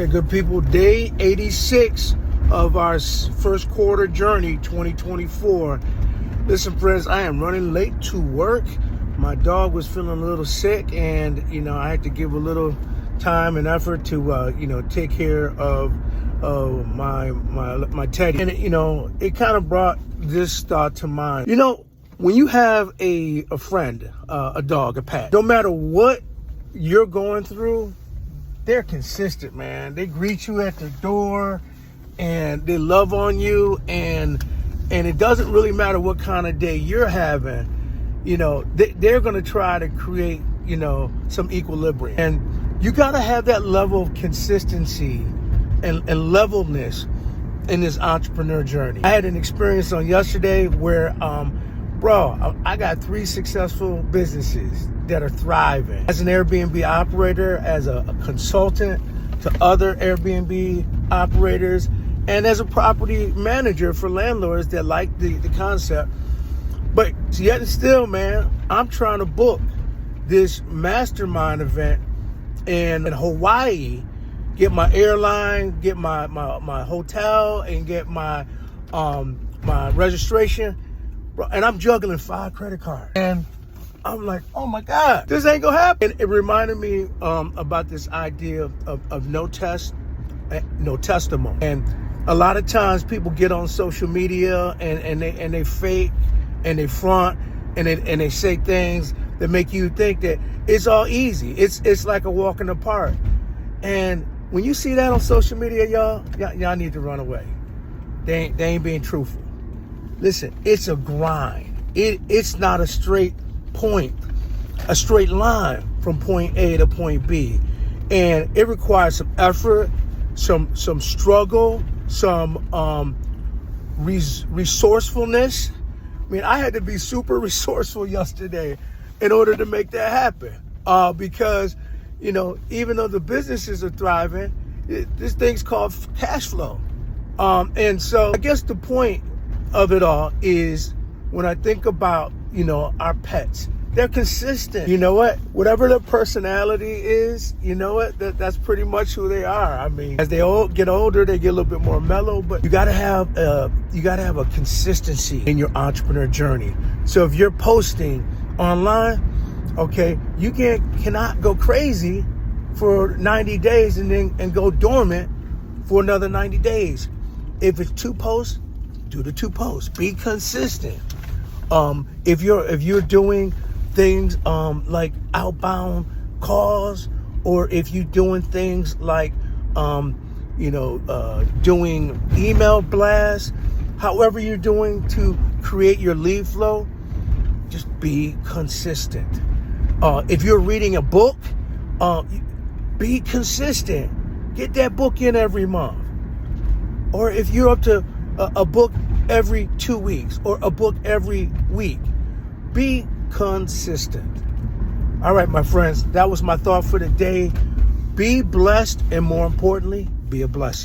Hey, good people, day 86 of our first quarter journey 2024. Listen, friends, I am running late to work. My dog was feeling a little sick, and I had to give a little time and effort to take care of my Teddy. And it kind of brought this thought to mind. When you have a friend, a dog, a pet, no matter what you're going through, they're consistent, man. They greet you at the door and they love on you, and it doesn't really matter what kind of day you're having. They're going to try to create, some equilibrium. And you got to have that level of consistency and levelness in this entrepreneur journey. I had an experience on yesterday where, I got 3 successful businesses that are thriving. As an Airbnb operator, as a consultant to other Airbnb operators, and as a property manager for landlords that like the concept. But yet and still, man, I'm trying to book this mastermind event in Hawaii, get my airline, get my hotel, and get my registration. And I'm juggling 5 credit cards. And I'm like, oh my God, this ain't gonna happen. It reminded me about this idea of no test, no testimony. And a lot of times people get on social media and they fake and they front and they say things that make you think that it's all easy. It's like a walk in the park. And when you see that on social media, y'all need to run away. They ain't being truthful. Listen, it's a grind. It's not a straight point, a straight line from point A to point B. And it requires some effort, some struggle, some resourcefulness. I mean, I had to be super resourceful yesterday in order to make that happen. Because, even though the businesses are thriving, this thing's called cash flow. And so I guess the point of it all is when I think about, our pets, they're consistent. You know what? Whatever their personality is, that's pretty much who they are. I mean, as they get older, they get a little bit more mellow, but you gotta have a consistency in your entrepreneur journey. So if you're posting online, okay, you cannot go crazy for 90 days and go dormant for another 90 days. If it's 2 posts, do the 2 posts. Be consistent. If you're doing things like outbound calls, or if you're doing things like doing email blasts, however you're doing to create your lead flow, just be consistent. If you're reading a book, be consistent. Get that book in every month. Or if you're up to a book every 2 weeks or a book every week, be consistent. All right, my friends, that was my thought for the day. Be blessed, and more importantly, be a blessing.